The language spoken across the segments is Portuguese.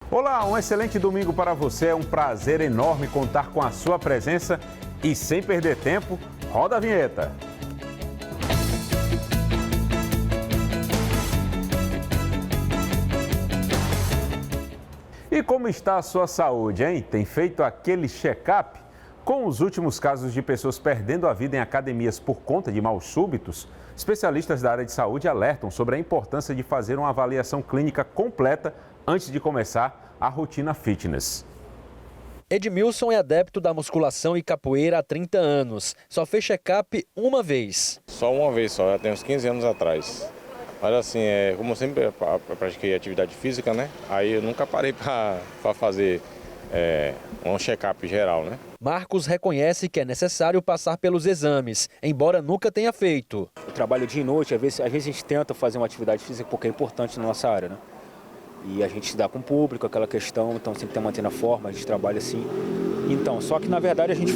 Olá, um excelente domingo para você. É um prazer enorme contar com a sua presença. E sem perder tempo, roda a vinheta. E como está a sua saúde, hein? Tem feito aquele check-up? Com os últimos casos de pessoas perdendo a vida em academias por conta de maus súbitos, especialistas da área de saúde alertam sobre a importância de fazer uma avaliação clínica completa antes de começar a rotina fitness. Edmilson é adepto da musculação e capoeira há 30 anos. Só fez check-up uma vez. Só uma vez só, já tem uns 15 anos atrás. Mas assim, como eu sempre pratiquei atividade física, né? Aí eu nunca parei para fazer um check-up geral, né? Marcos reconhece que é necessário passar pelos exames, embora nunca tenha feito. Eu trabalho dia e noite, às vezes a gente tenta fazer uma atividade física porque é importante na nossa área, né? E a gente se dá com o público, aquela questão, então sempre tem que manter na forma, a gente trabalha assim. Então, só que na verdade a gente,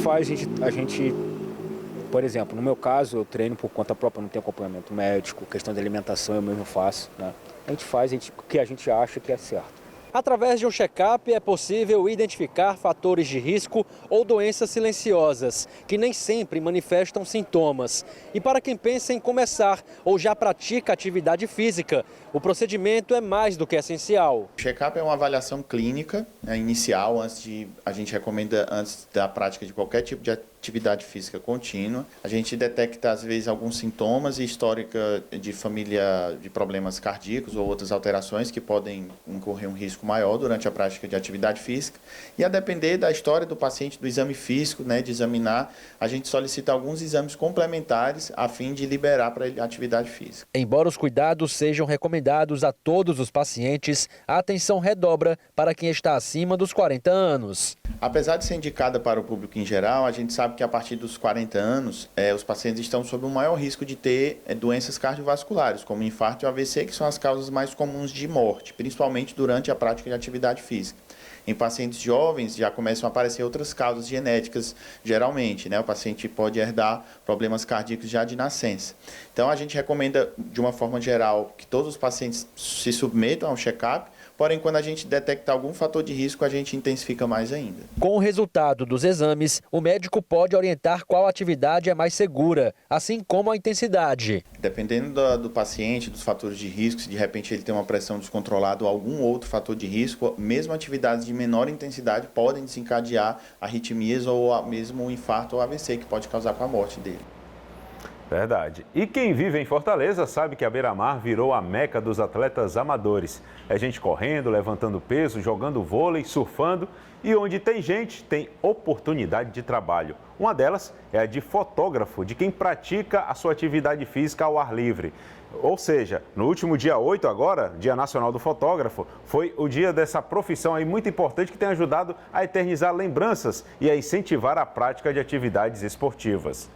por exemplo, no meu caso, eu treino por conta própria, não tenho acompanhamento médico, questão de alimentação eu mesmo faço, né? A gente faz o que a gente acha que é certo. Através de um check-up é possível identificar fatores de risco ou doenças silenciosas, que nem sempre manifestam sintomas. E para quem pensa em começar ou já pratica atividade física, o procedimento é mais do que essencial. O check-up é uma avaliação clínica, inicial, a gente recomenda antes da prática de qualquer tipo de atividade física contínua. A gente detecta, às vezes, alguns sintomas e histórica de família de problemas cardíacos ou outras alterações que podem incorrer um risco maior durante a prática de atividade física. E a depender da história do paciente, do exame físico, de examinar, a gente solicita alguns exames complementares a fim de liberar para ele a atividade física. Embora os cuidados sejam recomendados a todos os pacientes, a atenção redobra para quem está acima dos 40 anos. Apesar de ser indicada para o público em geral, a gente sabe que a partir dos 40 anos, os pacientes estão sob um maior risco de ter doenças cardiovasculares, como infarto e AVC, que são as causas mais comuns de morte, principalmente durante a prática de atividade física. Em pacientes jovens já começam a aparecer outras causas genéticas, geralmente, O paciente pode herdar problemas cardíacos já de nascença. Então a gente recomenda, de uma forma geral, que todos os pacientes se submetam ao check-up, porém, quando a gente detecta algum fator de risco, a gente intensifica mais ainda. Com o resultado dos exames, o médico pode orientar qual atividade é mais segura, assim como a intensidade. Dependendo do paciente, dos fatores de risco, se de repente ele tem uma pressão descontrolada ou algum outro fator de risco, mesmo atividades de menor intensidade podem desencadear arritmias ou mesmo um infarto ou AVC, que pode causar com a morte dele. Verdade. E quem vive em Fortaleza sabe que a Beira-Mar virou a meca dos atletas amadores. É gente correndo, levantando peso, jogando vôlei, surfando e onde tem gente, tem oportunidade de trabalho. Uma delas é a de fotógrafo, de quem pratica a sua atividade física ao ar livre. Ou seja, no último dia 8 agora, Dia Nacional do Fotógrafo, foi o dia dessa profissão aí muito importante que tem ajudado a eternizar lembranças e a incentivar a prática de atividades esportivas.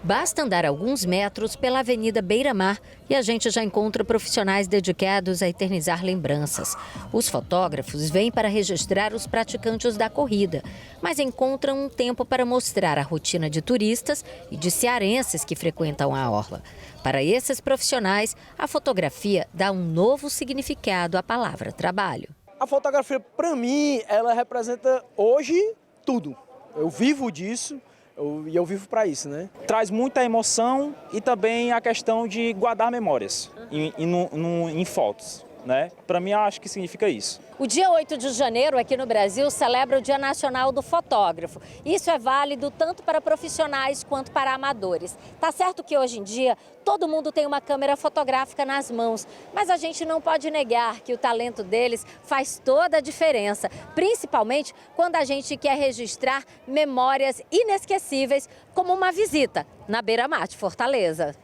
Basta andar alguns metros pela Avenida Beira-Mar e a gente já encontra profissionais dedicados a eternizar lembranças. Os fotógrafos vêm para registrar os praticantes da corrida, mas encontram um tempo para mostrar a rotina de turistas e de cearenses que frequentam a orla. Para esses profissionais, a fotografia dá um novo significado à palavra trabalho. A fotografia, para mim, ela representa hoje tudo. Eu vivo disso. E eu vivo para isso, Traz muita emoção e também a questão de guardar memórias em fotos, Para mim, eu acho que significa isso. O dia 8 de janeiro, aqui no Brasil, celebra o Dia Nacional do Fotógrafo. Isso é válido tanto para profissionais quanto para amadores. Tá certo que hoje em dia todo mundo tem uma câmera fotográfica nas mãos, mas a gente não pode negar que o talento deles faz toda a diferença, principalmente quando a gente quer registrar memórias inesquecíveis, como uma visita na Beira-Mar de Fortaleza.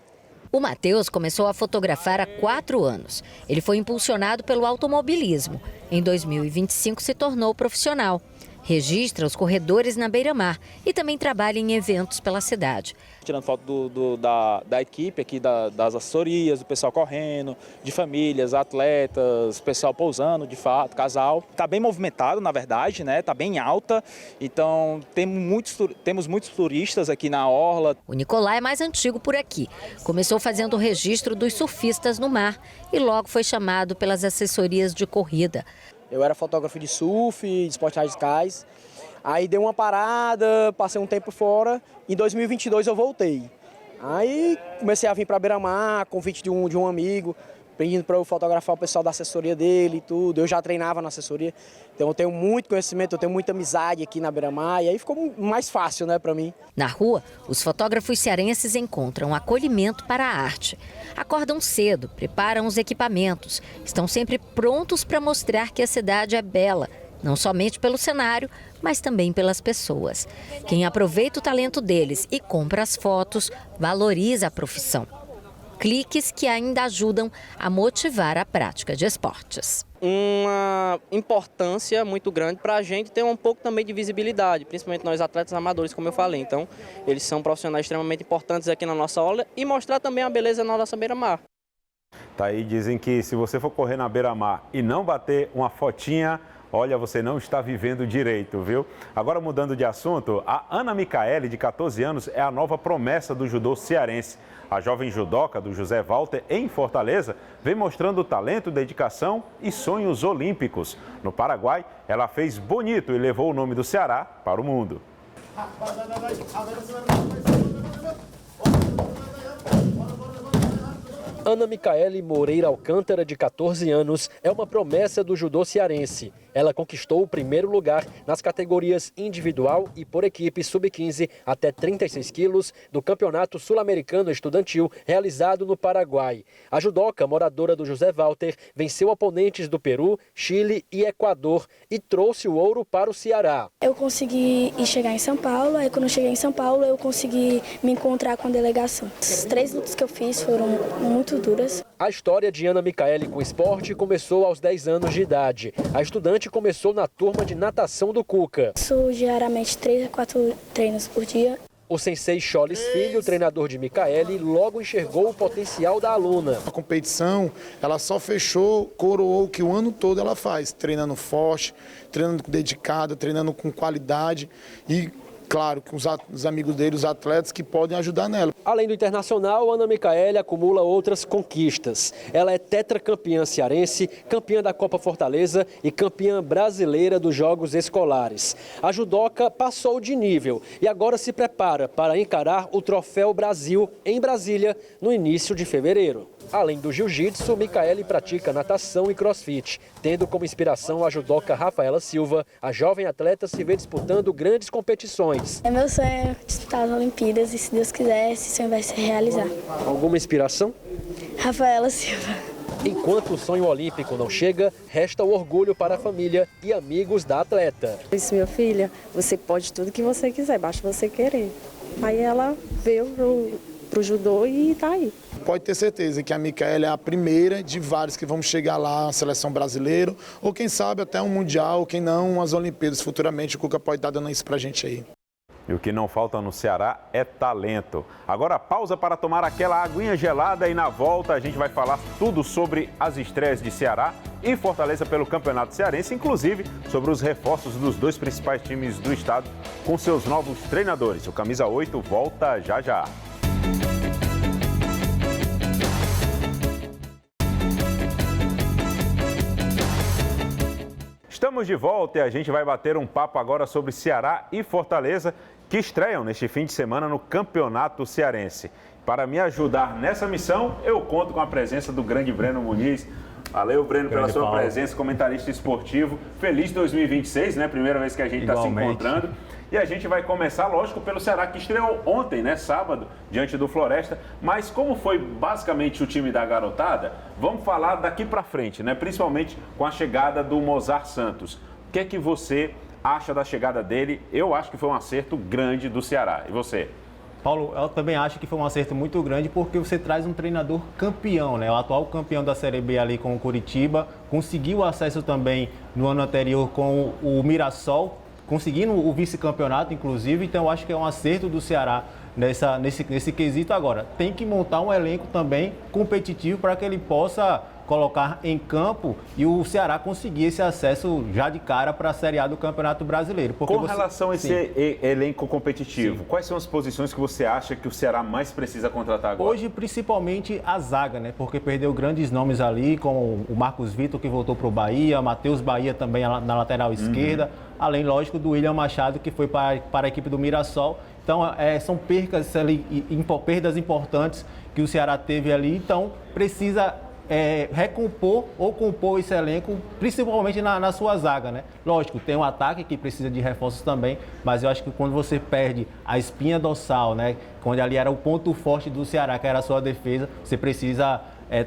O Matheus começou a fotografar há 4 anos. Ele foi impulsionado pelo automobilismo. Em 2025 se tornou profissional. Registra os corredores na Beira-Mar e também trabalha em eventos pela cidade. Tirando foto da equipe aqui, das assessorias, do pessoal correndo, de famílias, atletas, pessoal pousando, de fato, casal. Está bem movimentado, na verdade, Está bem alta, então temos muitos turistas aqui na orla. O Nicolai é mais antigo por aqui. Começou fazendo o registro dos surfistas no mar e logo foi chamado pelas assessorias de corrida. Eu era fotógrafo de surf, de esportes radicais. Aí dei uma parada, passei um tempo fora. Em 2022 eu voltei. Aí comecei a vir para Beira-Mar, convite de um amigo, pedindo para eu fotografar o pessoal da assessoria dele e tudo. Eu já treinava na assessoria, então eu tenho muito conhecimento, eu tenho muita amizade aqui na Beira-Mar e aí ficou mais fácil, né, para mim. Na rua, os fotógrafos cearenses encontram acolhimento para a arte. Acordam cedo, preparam os equipamentos, estão sempre prontos para mostrar que a cidade é bela, não somente pelo cenário, mas também pelas pessoas. Quem aproveita o talento deles e compra as fotos, valoriza a profissão. Cliques que ainda ajudam a motivar a prática de esportes. Uma importância muito grande para a gente ter um pouco também de visibilidade, principalmente nós atletas amadores, como eu falei. Então, eles são profissionais extremamente importantes aqui na nossa aula e mostrar também a beleza na nossa beira-mar. Tá aí, dizem que se você for correr na beira-mar e não bater uma fotinha, olha, você não está vivendo direito, viu? Agora, mudando de assunto, a Ana Micaeli, de 14 anos, é a nova promessa do judô cearense. A jovem judoca do José Walter, em Fortaleza, vem mostrando talento, dedicação e sonhos olímpicos. No Paraguai, ela fez bonito e levou o nome do Ceará para o mundo. Ana Micaeli Moreira Alcântara, de 14 anos, é uma promessa do judô cearense. Ela conquistou o primeiro lugar nas categorias individual e por equipe sub-15 até 36 quilos do Campeonato Sul-Americano Estudantil realizado no Paraguai. A judoca, moradora do José Walter, venceu oponentes do Peru, Chile e Equador e trouxe o ouro para o Ceará. Eu consegui chegar em São Paulo, aí quando eu cheguei em São Paulo eu consegui me encontrar com a delegação. As 3 lutas que eu fiz foram muito duras. A história de Ana Micaeli com o esporte começou aos 10 anos de idade. A estudante começou na turma de natação do Cuca. Faço diariamente 3 a 4 treinos por dia. O sensei Choles Filho, treinador de Micaeli, logo enxergou o potencial da aluna. A competição, ela só coroou o que o ano todo ela faz, treinando forte, treinando dedicado, treinando com qualidade e, claro, com os amigos dele, os atletas que podem ajudar nela. Além do internacional, Ana Micaeli acumula outras conquistas. Ela é tetracampeã cearense, campeã da Copa Fortaleza e campeã brasileira dos Jogos Escolares. A judoca passou de nível e agora se prepara para encarar o Troféu Brasil em Brasília no início de fevereiro. Além do jiu-jitsu, Micaeli pratica natação e crossfit. Tendo como inspiração a judoca Rafaela Silva, a jovem atleta se vê disputando grandes competições. É meu sonho disputar as Olimpíadas e, se Deus quiser, esse sonho vai se realizar. Alguma inspiração? Rafaela Silva. Enquanto o sonho olímpico não chega, resta o orgulho para a família e amigos da atleta. Isso, minha filha, você pode tudo que você quiser, basta você querer. Aí ela veio pro judô e tá aí. Pode ter certeza que a Micaeli é a primeira de vários que vão chegar lá na seleção brasileira, ou quem sabe até um mundial, ou quem não, umas Olimpíadas futuramente. O Cuca pode estar dando isso pra gente aí. E o que não falta no Ceará é talento. Agora pausa para tomar aquela aguinha gelada e na volta a gente vai falar tudo sobre as estreias de Ceará e Fortaleza pelo Campeonato Cearense, inclusive sobre os reforços dos 2 principais times do estado com seus novos treinadores. O Camisa 8 volta já já. Estamos de volta e a gente vai bater um papo agora sobre Ceará e Fortaleza, que estreiam neste fim de semana no Campeonato Cearense. Para me ajudar nessa missão, eu conto com a presença do grande Breno Muniz. Valeu, Breno, pela sua presença, comentarista esportivo. Feliz 2026, né? Primeira vez que a gente está se encontrando. E a gente vai começar, lógico, pelo Ceará, que estreou ontem, né, sábado, diante do Floresta. Mas como foi basicamente o time da garotada, vamos falar daqui para frente, né? Principalmente com a chegada do Mozart Santos. O que é que você acha da chegada dele? Eu acho que foi um acerto grande do Ceará. E você? Paulo, eu também acho que foi um acerto muito grande porque você traz um treinador campeão, né? O atual campeão da Série B ali com o Curitiba, conseguiu acesso também no ano anterior com o Mirassol, conseguindo o vice-campeonato, inclusive. Então, eu acho que é um acerto do Ceará nesse quesito. Agora, tem que montar um elenco também competitivo para que ele possa colocar em campo e o Ceará conseguir esse acesso já de cara para a Série A do Campeonato Brasileiro. Com relação a esse elenco competitivo, quais são as posições que você acha que o Ceará mais precisa contratar agora? Hoje, principalmente a zaga, né? Porque perdeu grandes nomes ali, como o Marcos Vitor, que voltou para o Bahia, Matheus Bahia também na lateral esquerda, além, lógico, do William Machado, que foi para a equipe do Mirassol. Então, são perdas importantes que o Ceará teve ali. Então, precisa recompor ou compor esse elenco, principalmente na sua zaga, né? Lógico, tem um ataque que precisa de reforços também, mas eu acho que quando você perde a espinha dorsal, né? Quando ali era o ponto forte do Ceará, que era a sua defesa, você precisa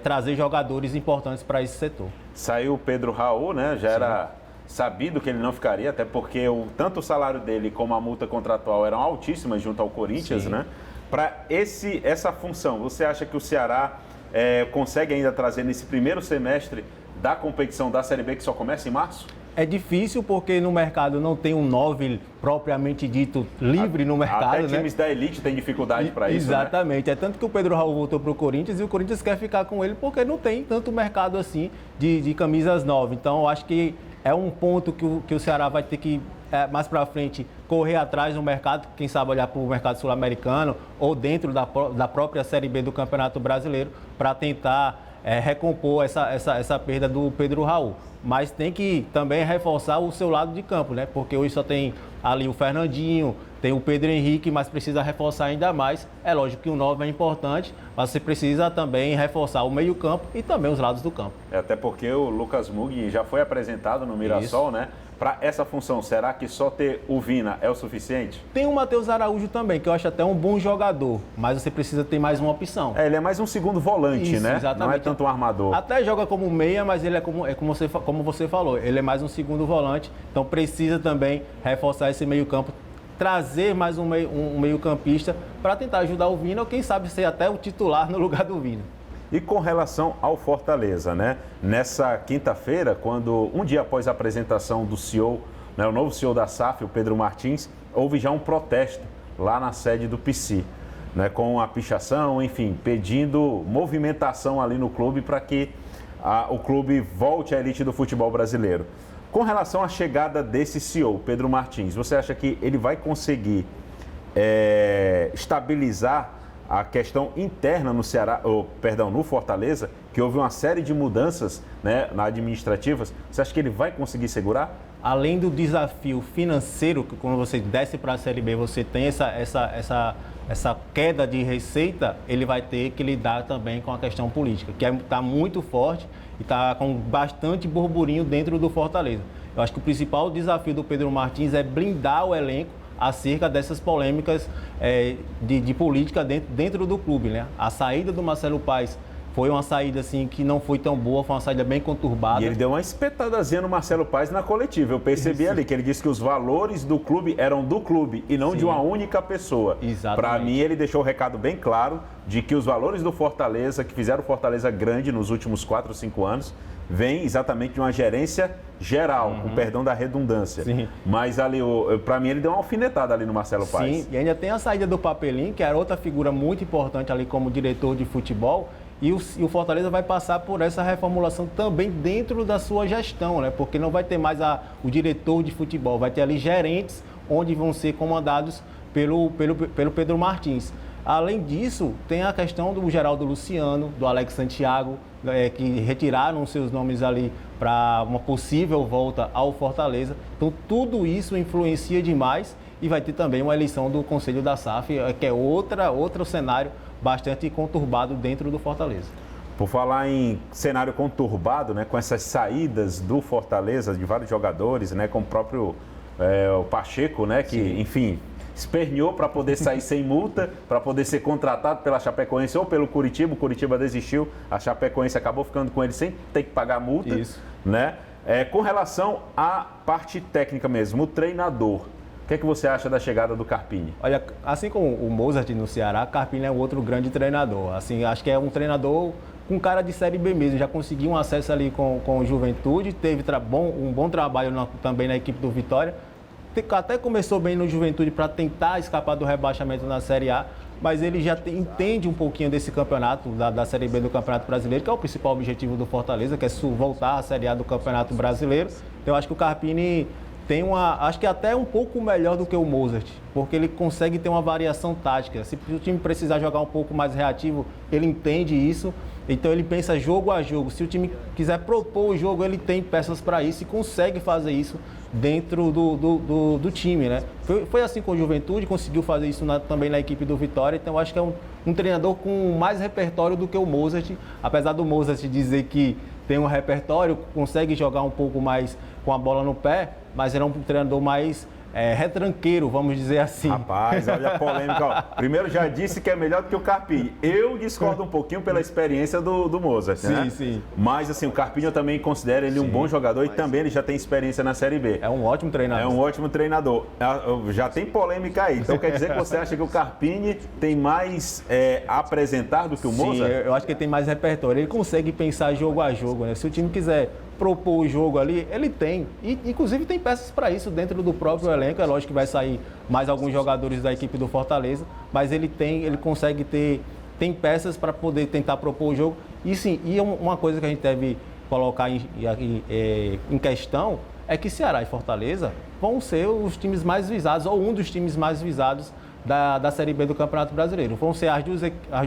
trazer jogadores importantes para esse setor. Saiu o Pedro Raul, né? Já era sabido que ele não ficaria, até porque tanto o salário dele como a multa contratual eram altíssimas junto ao Corinthians, né? Para essa função, você acha que o Ceará consegue ainda trazer nesse primeiro semestre da competição da Série B, que só começa em março? É difícil porque no mercado não tem um 9 propriamente dito livre no mercado, até né? times da elite têm dificuldade para isso, Exatamente. Né? É tanto que o Pedro Raul voltou para o Corinthians e o Corinthians quer ficar com ele porque não tem tanto mercado assim de camisas 9. Então, eu acho que é um ponto que o Ceará vai ter que, mais para frente, correr atrás no mercado, quem sabe olhar para o mercado sul-americano ou dentro da própria Série B do Campeonato Brasileiro para tentar recompor essa perda do Pedro Raul. Mas tem que também reforçar o seu lado de campo, né? Porque hoje só tem ali o Fernandinho, tem o Pedro Henrique, mas precisa reforçar ainda mais. É lógico que o 9 é importante, mas você precisa também reforçar o meio-campo e também os lados do campo. Até porque o Lucas Mugni já foi apresentado no Mirassol, né? Para essa função, será que só ter o Vina é o suficiente? Tem o Matheus Araújo também, que eu acho até um bom jogador, mas você precisa ter mais uma opção. Ele é mais um segundo volante, né? Exatamente. Não é tanto um armador. Até joga como meia, mas ele como você falou, ele é mais um segundo volante, então precisa também reforçar esse meio-campo, trazer mais um meio-campista para tentar ajudar o Vina, ou quem sabe ser até o titular no lugar do Vina. E com relação ao Fortaleza, né? Nessa quinta-feira, quando um dia após a apresentação do CEO, né, o novo CEO da SAF, o Pedro Martins, houve já um protesto lá na sede do PC, né, com a pichação, enfim, pedindo movimentação ali no clube para que o clube volte à elite do futebol brasileiro. Com relação à chegada desse CEO, Pedro Martins, você acha que ele vai conseguir estabilizar a questão interna no Ceará, no Fortaleza, que houve uma série de mudanças, né, administrativas? Você acha que ele vai conseguir segurar? Além do desafio financeiro, que quando você desce para a Série B, você tem essa queda de receita, ele vai ter que lidar também com a questão política, que está muito forte e está com bastante burburinho dentro do Fortaleza. Eu acho que o principal desafio do Pedro Martins é blindar o elenco acerca dessas polêmicas de política dentro do clube, né? A saída do Marcelo Paes foi uma saída assim que não foi tão boa, foi uma saída bem conturbada. E ele deu uma espetadazinha no Marcelo Paes na coletiva. Eu percebi ali que ele disse que os valores do clube eram do clube e não de uma única pessoa. Para mim, ele deixou o recado bem claro de que os valores do Fortaleza, que fizeram o Fortaleza grande nos últimos 4 ou 5 anos, vem exatamente de uma gerência geral, com perdão da redundância. Sim. Mas ali, para mim, ele deu uma alfinetada ali no Marcelo Paes. Sim, e ainda tem a saída do Papelinho, que era outra figura muito importante ali como diretor de futebol. E o Fortaleza vai passar por essa reformulação também dentro da sua gestão, né? Porque não vai ter mais o diretor de futebol, vai ter ali gerentes onde vão ser comandados pelo Pedro Martins. Além disso, tem a questão do Geraldo Luciano, do Alex Santiago, que retiraram seus nomes ali para uma possível volta ao Fortaleza. Então, tudo isso influencia demais e vai ter também uma eleição do Conselho da SAF, que é outro cenário bastante conturbado dentro do Fortaleza. Por falar em cenário conturbado, né, com essas saídas do Fortaleza, de vários jogadores, né, com o próprio o Pacheco, né, que, enfim, esperneou para poder sair sem multa, para poder ser contratado pela Chapecoense ou pelo Curitiba. O Curitiba desistiu, a Chapecoense acabou ficando com ele sem ter que pagar multa. Isso. Né? Com relação à parte técnica mesmo, o treinador, o que é que você acha da chegada do Carpini? Olha, assim como o Mozart no Ceará, Carpini é outro grande treinador. Assim, acho que é um treinador com cara de Série B mesmo, já conseguiu um acesso ali com o Juventude, teve um bom trabalho também na equipe do Vitória. Até começou bem no Juventude para tentar escapar do rebaixamento na Série A, mas ele já entende um pouquinho desse campeonato, da Série B do Campeonato Brasileiro, que é o principal objetivo do Fortaleza, que é voltar à Série A do Campeonato Brasileiro. Então eu acho que o Carpini tem acho que até um pouco melhor do que o Mozart, porque ele consegue ter uma variação tática. Se o time precisar jogar um pouco mais reativo, ele entende isso, então ele pensa jogo a jogo. Se o time quiser propor o jogo, ele tem peças para isso e consegue fazer isso dentro do time, né? Foi assim com o Juventude, conseguiu fazer isso também na equipe do Vitória, então eu acho que é um treinador com mais repertório do que o Mozart, apesar do Mozart dizer que tem um repertório, consegue jogar um pouco mais com a bola no pé, mas ele é um treinador mais retranqueiro, vamos dizer assim. Rapaz, olha a polêmica. Ó. Primeiro já disse que é melhor do que o Carpini. Eu discordo um pouquinho pela experiência do Mozart, né? Sim. Mas assim, o Carpini eu também considero ele um bom jogador e também ele já tem experiência na Série B. É um ótimo treinador. É um ótimo treinador. Já tem polêmica aí. Então quer dizer que você acha que o Carpini tem mais a apresentar do que o Mozart? Sim, eu acho que ele tem mais repertório. Ele consegue pensar jogo a jogo, né? Se o time quiser propor o jogo ali, ele tem. E, inclusive, tem peças para isso dentro do próprio elenco. É lógico que vai sair mais alguns jogadores da equipe do Fortaleza, mas ele consegue tem peças para poder tentar propor o jogo. E sim, uma coisa que a gente deve colocar em questão é que Ceará e Fortaleza vão ser os times mais visados, ou um dos times mais visados da Série B do Campeonato Brasileiro. Vão ser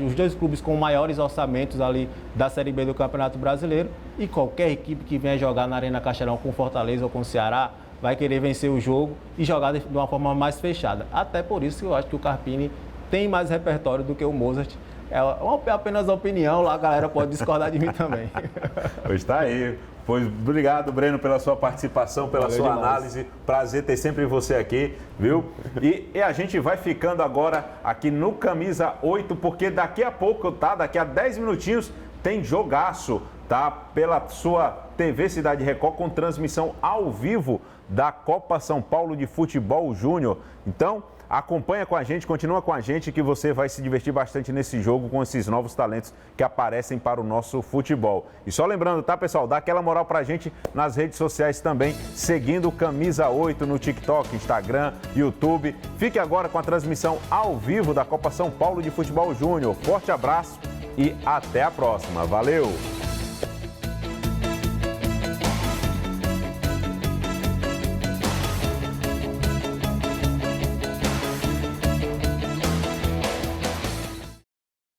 os dois clubes com maiores orçamentos ali da Série B do Campeonato Brasileiro, e qualquer equipe que venha jogar na Arena Castelão com Fortaleza ou com Ceará vai querer vencer o jogo e jogar de uma forma mais fechada. Até por isso que eu acho que o Carpini tem mais repertório do que o Mozart. É apenas a opinião, lá a galera pode discordar de mim também. Pois está aí. Pois obrigado, Breno, pela sua participação, pela Valeu sua demais. análise. Prazer ter sempre você aqui, viu? E a gente vai ficando agora aqui no Camisa 8, porque daqui a pouco, tá? Daqui a 10 minutinhos tem jogaço, tá? Pela sua TV Cidade Record, com transmissão ao vivo da Copa São Paulo de Futebol Júnior. Então, acompanha com a gente, continua com a gente, que você vai se divertir bastante nesse jogo com esses novos talentos que aparecem para o nosso futebol. E só lembrando, tá, pessoal? Dá aquela moral pra gente nas redes sociais também, seguindo o Camisa 8 no TikTok, Instagram, YouTube. Fique agora com a transmissão ao vivo da Copa São Paulo de Futebol Júnior. Forte abraço e até a próxima. Valeu!